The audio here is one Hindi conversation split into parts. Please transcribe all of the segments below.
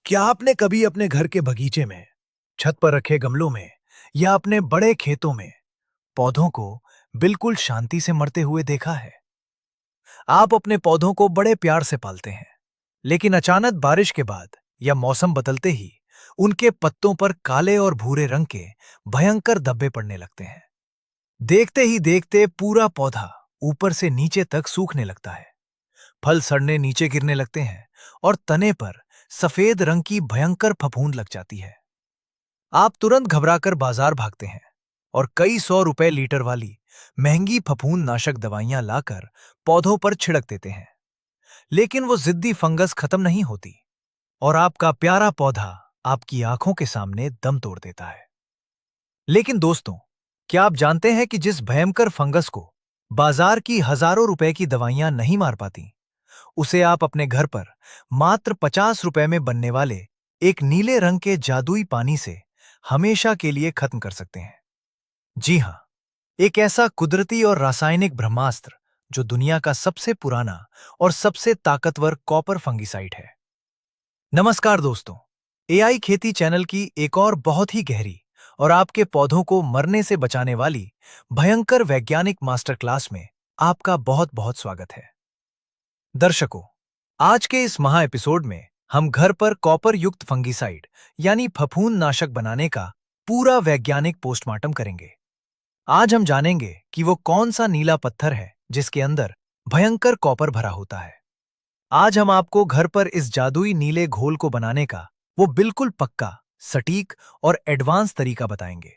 क्या आपने कभी अपने घर के बगीचे में, छत पर रखे गमलों में या अपने बड़े खेतों में पौधों को बिल्कुल शांति से मरते हुए देखा है? आप अपने पौधों को बड़े प्यार से पालते हैं, लेकिन अचानक बारिश के बाद या मौसम बदलते ही उनके पत्तों पर काले और भूरे रंग के भयंकर धब्बे पड़ने लगते हैं। देखते ही देखते पूरा पौधा ऊपर से नीचे तक सूखने लगता है, फल सड़ने नीचे गिरने लगते हैं और तने पर सफेद रंग की भयंकर फफूंद लग जाती है। आप तुरंत घबराकर बाजार भागते हैं और कई सौ रुपए लीटर वाली महंगी फफूंद नाशक दवाइयां लाकर पौधों पर छिड़क देते हैं। लेकिन वो जिद्दी फंगस खत्म नहीं होती और आपका प्यारा पौधा आपकी आंखों के सामने दम तोड़ देता है। लेकिन दोस्तों, क्या आप जानते हैं कि जिस भयंकर फंगस को बाजार की हजारों रुपए की दवाइयां नहीं मार पाती, उसे आप अपने घर पर मात्र 50 रुपए में बनने वाले एक नीले रंग के जादुई पानी से हमेशा के लिए खत्म कर सकते हैं। जी हां, एक ऐसा कुदरती और रासायनिक ब्रह्मास्त्र जो दुनिया का सबसे पुराना और सबसे ताकतवर कॉपर फंगिसाइड है। नमस्कार दोस्तों, एआई खेती चैनल की एक और बहुत ही गहरी और आपके पौधों को मरने से बचाने वाली भयंकर वैज्ञानिक मास्टर क्लास में आपका बहुत बहुत स्वागत है। दर्शकों, आज के इस महा एपिसोड में हम घर पर कॉपर युक्त फंगिसाइड यानी फफूंद नाशक बनाने का पूरा वैज्ञानिक पोस्टमार्टम करेंगे। आज हम जानेंगे कि वो कौन सा नीला पत्थर है जिसके अंदर भयंकर कॉपर भरा होता है। आज हम आपको घर पर इस जादुई नीले घोल को बनाने का वो बिल्कुल पक्का, सटीक और एडवांस तरीका बताएंगे,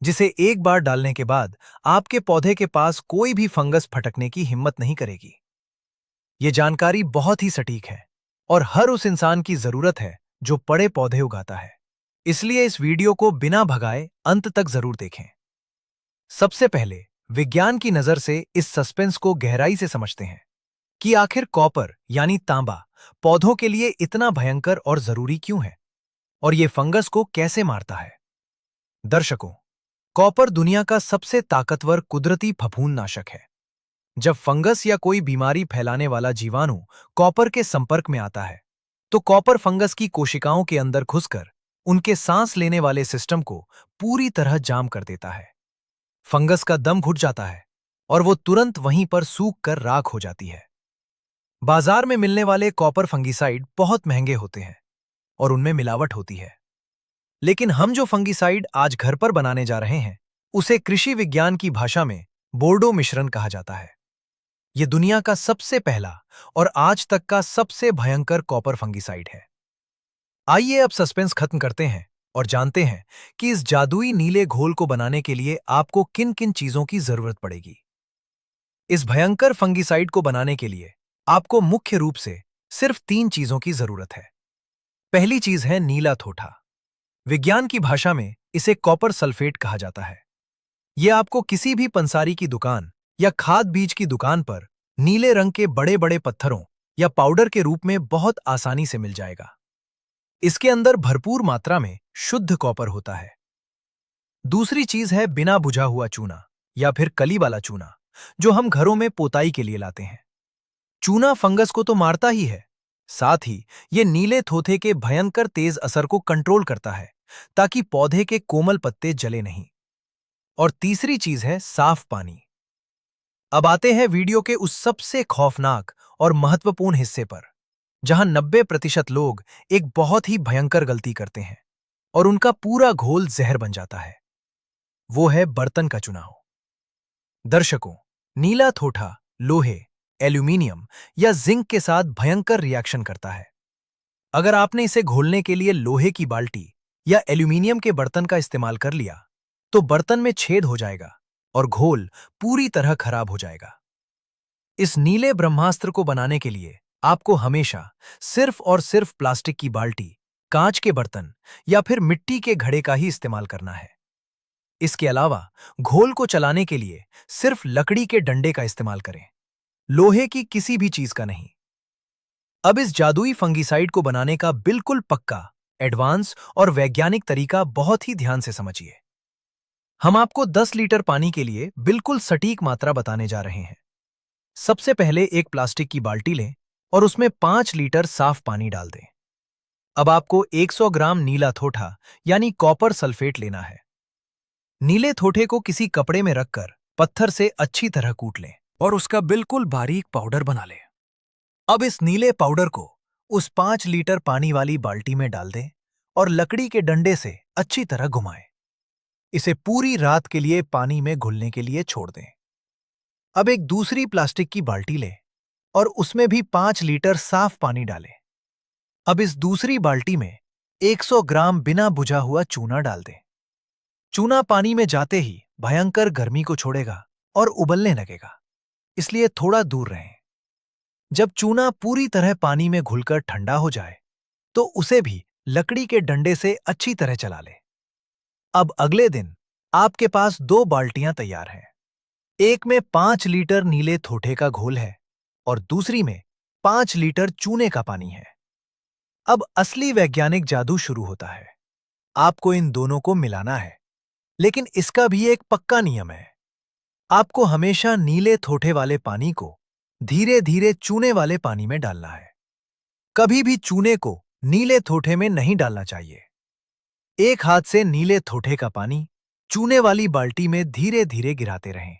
जिसे एक बार डालने के बाद आपके पौधे के पास कोई भी फंगस फटकने की हिम्मत नहीं करेगी। ये जानकारी बहुत ही सटीक है और हर उस इंसान की जरूरत है जो बड़े पौधे उगाता है। इसलिए इस वीडियो को बिना भगाए अंत तक जरूर देखें। सबसे पहले विज्ञान की नजर से इस सस्पेंस को गहराई से समझते हैं कि आखिर कॉपर यानी तांबा पौधों के लिए इतना भयंकर और जरूरी क्यों है और ये फंगस को कैसे मारता है। दर्शकों, कॉपर दुनिया का सबसे ताकतवर कुदरती फफूंदनाशक है। जब फंगस या कोई बीमारी फैलाने वाला जीवाणु कॉपर के संपर्क में आता है, तो कॉपर फंगस की कोशिकाओं के अंदर घुसकर उनके सांस लेने वाले सिस्टम को पूरी तरह जाम कर देता है। फंगस का दम घुट जाता है और वो तुरंत वहीं पर सूख कर राख हो जाती है। बाजार में मिलने वाले कॉपर फंगिसाइड बहुत महंगे होते हैं और उनमें मिलावट होती है। लेकिन हम जो फंगिसाइड आज घर पर बनाने जा रहे हैं, उसे कृषि विज्ञान की भाषा में बोर्डो मिश्रण कहा जाता है। यह दुनिया का सबसे पहला और आज तक का सबसे भयंकर कॉपर फंगिसाइड है। आइए अब सस्पेंस खत्म करते हैं और जानते हैं कि इस जादुई नीले घोल को बनाने के लिए आपको किन किन चीजों की जरूरत पड़ेगी। इस भयंकर फंगिसाइड को बनाने के लिए आपको मुख्य रूप से सिर्फ 3 चीजों की जरूरत है। पहली चीज है नीला थोथा। विज्ञान की भाषा में इसे कॉपर सल्फेट कहा जाता है। यह आपको किसी भी पंसारी की दुकान या खाद बीज की दुकान पर नीले रंग के बड़े बड़े पत्थरों या पाउडर के रूप में बहुत आसानी से मिल जाएगा। इसके अंदर भरपूर मात्रा में शुद्ध कॉपर होता है। दूसरी चीज है बिना बुझा हुआ चूना या फिर कली वाला चूना, जो हम घरों में पोताई के लिए लाते हैं। चूना फंगस को तो मारता ही है, साथ ही ये नीले थोथे के भयंकर तेज असर को कंट्रोल करता है ताकि पौधे के कोमल पत्ते जले नहीं। और तीसरी चीज है साफ पानी। अब आते हैं वीडियो के उस सबसे खौफनाक और महत्वपूर्ण हिस्से पर, जहां 90% लोग एक बहुत ही भयंकर गलती करते हैं और उनका पूरा घोल जहर बन जाता है। वो है बर्तन का चुनाव। दर्शकों, नीला थोथा लोहे, एल्यूमीनियम या जिंक के साथ भयंकर रिएक्शन करता है। अगर आपने इसे घोलने के लिए लोहे की बाल्टी या एल्यूमीनियम के बर्तन का इस्तेमाल कर लिया, तो बर्तन में छेद हो जाएगा और घोल पूरी तरह खराब हो जाएगा। इस नीले ब्रह्मास्त्र को बनाने के लिए आपको हमेशा सिर्फ और सिर्फ प्लास्टिक की बाल्टी, कांच के बर्तन या फिर मिट्टी के घड़े का ही इस्तेमाल करना है। इसके अलावा घोल को चलाने के लिए सिर्फ लकड़ी के डंडे का इस्तेमाल करें, लोहे की किसी भी चीज का नहीं। अब इस जादुई फंगिसाइड को बनाने का बिल्कुल पक्का, एडवांस और वैज्ञानिक तरीका बहुत ही ध्यान से समझिए। हम आपको 10 लीटर पानी के लिए बिल्कुल सटीक मात्रा बताने जा रहे हैं। सबसे पहले एक प्लास्टिक की बाल्टी लें और उसमें 5 लीटर साफ पानी डाल दें। अब आपको 100 ग्राम नीला थोठा यानी कॉपर सल्फेट लेना है। नीले थोठे को किसी कपड़े में रखकर पत्थर से अच्छी तरह कूट लें और उसका बिल्कुल बारीक पाउडर बना लें। अब इस नीले पाउडर को उस 5 लीटर पानी वाली बाल्टी में डाल दें और लकड़ी के डंडे से अच्छी तरह घुमाएं। इसे पूरी रात के लिए पानी में घुलने के लिए छोड़ दें। अब एक दूसरी प्लास्टिक की बाल्टी लें और उसमें भी 5 लीटर साफ पानी डालें। अब इस दूसरी बाल्टी में 100 ग्राम बिना बुझा हुआ चूना डाल दें। चूना पानी में जाते ही भयंकर गर्मी को छोड़ेगा और उबलने लगेगा, इसलिए थोड़ा दूर रहें। जब चूना पूरी तरह पानी में घुलकर ठंडा हो जाए, तो उसे भी लकड़ी के डंडे से अच्छी तरह चला लें। अब अगले दिन आपके पास 2 बाल्टियां तैयार हैं। एक में 5 लीटर नीले थोठे का घोल है और दूसरी में 5 लीटर चूने का पानी है। अब असली वैज्ञानिक जादू शुरू होता है। आपको इन दोनों को मिलाना है, लेकिन इसका भी एक पक्का नियम है। आपको हमेशा नीले थोठे वाले पानी को धीरे धीरे चूने वाले पानी में डालना है। कभी भी चूने को नीले थोठे में नहीं डालना चाहिए। एक हाथ से नीले थोठे का पानी चूने वाली बाल्टी में धीरे धीरे गिराते रहें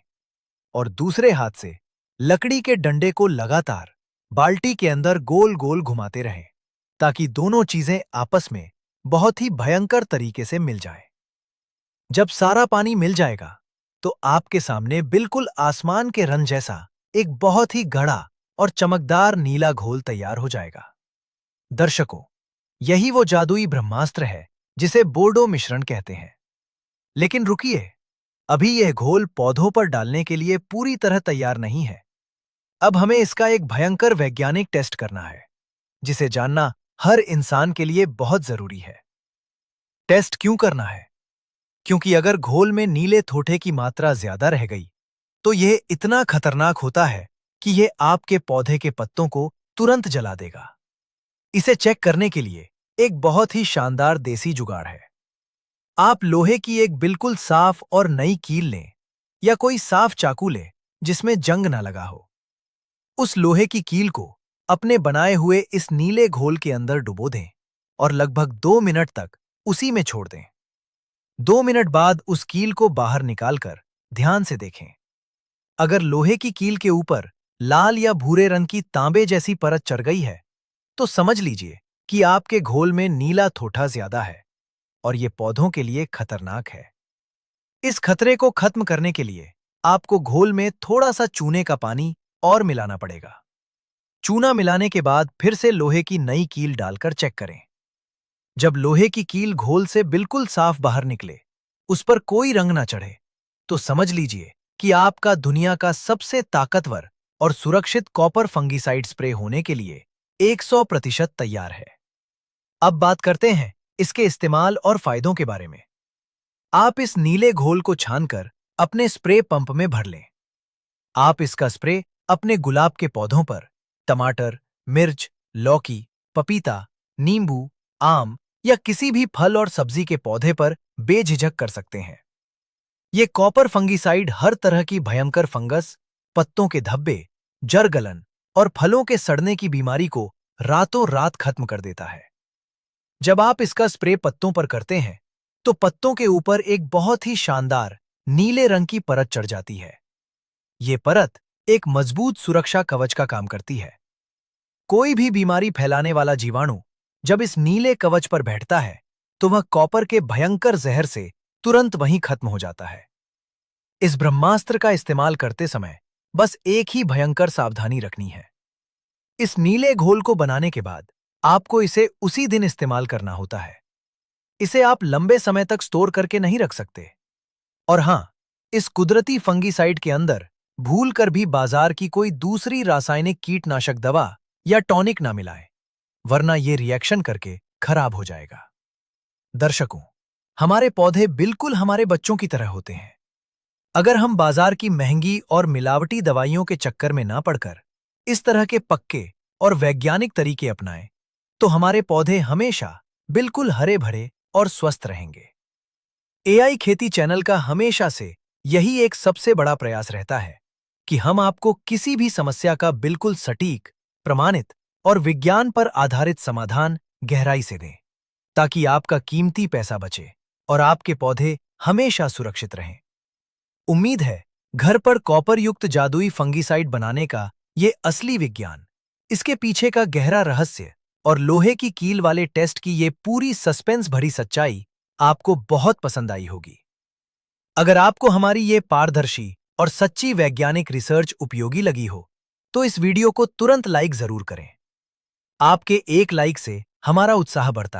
और दूसरे हाथ से लकड़ी के डंडे को लगातार बाल्टी के अंदर गोल गोल घुमाते रहें, ताकि दोनों चीजें आपस में बहुत ही भयंकर तरीके से मिल जाएं। जब सारा पानी मिल जाएगा, तो आपके सामने बिल्कुल आसमान के रंग जैसा एक बहुत ही गाढ़ा और चमकदार नीला घोल तैयार हो जाएगा। दर्शकों, यही वो जादुई ब्रह्मास्त्र है जिसे बोर्डो मिश्रण कहते हैं। लेकिन रुकिए, अभी यह घोल पौधों पर डालने के लिए पूरी तरह तैयार नहीं है। अब हमें इसका एक भयंकर वैज्ञानिक टेस्ट करना है, जिसे जानना हर इंसान के लिए बहुत जरूरी है। टेस्ट क्यों करना है? क्योंकि अगर घोल में नीले थोठे की मात्रा ज्यादा रह गई, तो यह इतना खतरनाक होता है कि यह आपके पौधे के पत्तों को तुरंत जला देगा। इसे चेक करने के लिए एक बहुत ही शानदार देसी जुगाड़ है। आप लोहे की एक बिल्कुल साफ और नई कील लें या कोई साफ चाकू लें जिसमें जंग ना लगा हो। उस लोहे की कील को अपने बनाए हुए इस नीले घोल के अंदर डुबो दें और लगभग 2 मिनट तक उसी में छोड़ दें। 2 मिनट बाद उस कील को बाहर निकालकर ध्यान से देखें। अगर लोहे की कील के ऊपर लाल या भूरे रंग की तांबे जैसी परत चढ़ गई है, तो समझ लीजिए कि आपके घोल में नीला थोठा ज्यादा है और ये पौधों के लिए खतरनाक है। इस खतरे को खत्म करने के लिए आपको घोल में थोड़ा सा चूने का पानी और मिलाना पड़ेगा। चूना मिलाने के बाद फिर से लोहे की नई कील डालकर चेक करें। जब लोहे की कील घोल से बिल्कुल साफ बाहर निकले, उस पर कोई रंग ना चढ़े, तो समझ लीजिए कि आपका दुनिया का सबसे ताकतवर और सुरक्षित कॉपर फंगीसाइड स्प्रे होने के लिए 100% तैयार है। अब बात करते हैं इसके इस्तेमाल और फायदों के बारे में। आप इस नीले घोल को छानकर अपने स्प्रे पंप में भर लें। आप इसका स्प्रे अपने गुलाब के पौधों पर, टमाटर, मिर्च, लौकी, पपीता, नींबू, आम या किसी भी फल और सब्जी के पौधे पर बेझिझक कर सकते हैं। ये कॉपर फंगीसाइड हर तरह की भयंकर फंगस, पत्तों के धब्बे, जड़ गलन और फलों के सड़ने की बीमारी को रातों रात खत्म कर देता है। जब आप इसका स्प्रे पत्तों पर करते हैं, तो पत्तों के ऊपर एक बहुत ही शानदार नीले रंग की परत चढ़ जाती है। ये परत एक मजबूत सुरक्षा कवच का काम करती है। कोई भी बीमारी फैलाने वाला जीवाणु जब इस नीले कवच पर बैठता है, तो वह कॉपर के भयंकर जहर से तुरंत वहीं खत्म हो जाता है। इस ब्रह्मास्त्र का इस्तेमाल करते समय बस एक ही भयंकर सावधानी रखनी है। इस नीले घोल को बनाने के बाद आपको इसे उसी दिन इस्तेमाल करना होता है। इसे आप लंबे समय तक स्टोर करके नहीं रख सकते। और हां, इस कुदरती फंगीसाइड के अंदर भूल कर भी बाजार की कोई दूसरी रासायनिक कीटनाशक दवा या टॉनिक ना मिलाएं, वरना ये रिएक्शन करके खराब हो जाएगा। दर्शकों, हमारे पौधे बिल्कुल हमारे बच्चों की तरह होते हैं। अगर हम बाजार की महंगी और मिलावटी दवाइयों के चक्कर में ना पड़कर इस तरह के पक्के और वैज्ञानिक तरीके अपनाएं, तो हमारे पौधे हमेशा बिल्कुल हरे भरे और स्वस्थ रहेंगे। एआई खेती चैनल का हमेशा से यही एक सबसे बड़ा प्रयास रहता है कि हम आपको किसी भी समस्या का बिल्कुल सटीक, प्रमाणित और विज्ञान पर आधारित समाधान गहराई से दें, ताकि आपका कीमती पैसा बचे और आपके पौधे हमेशा सुरक्षित रहें। उम्मीद है घर पर कॉपर युक्त जादुई फंगिसाइड बनाने का ये असली विज्ञान, इसके पीछे का गहरा रहस्य और लोहे की कील वाले टेस्ट की ये पूरी सस्पेंस भरी सच्चाई आपको बहुत पसंद आई होगी। अगर आपको हमारी ये पारदर्शी और सच्ची वैज्ञानिक रिसर्च उपयोगी लगी हो, तो इस वीडियो को तुरंत लाइक जरूर करें। आपके एक लाइक से हमारा उत्साह बढ़ता है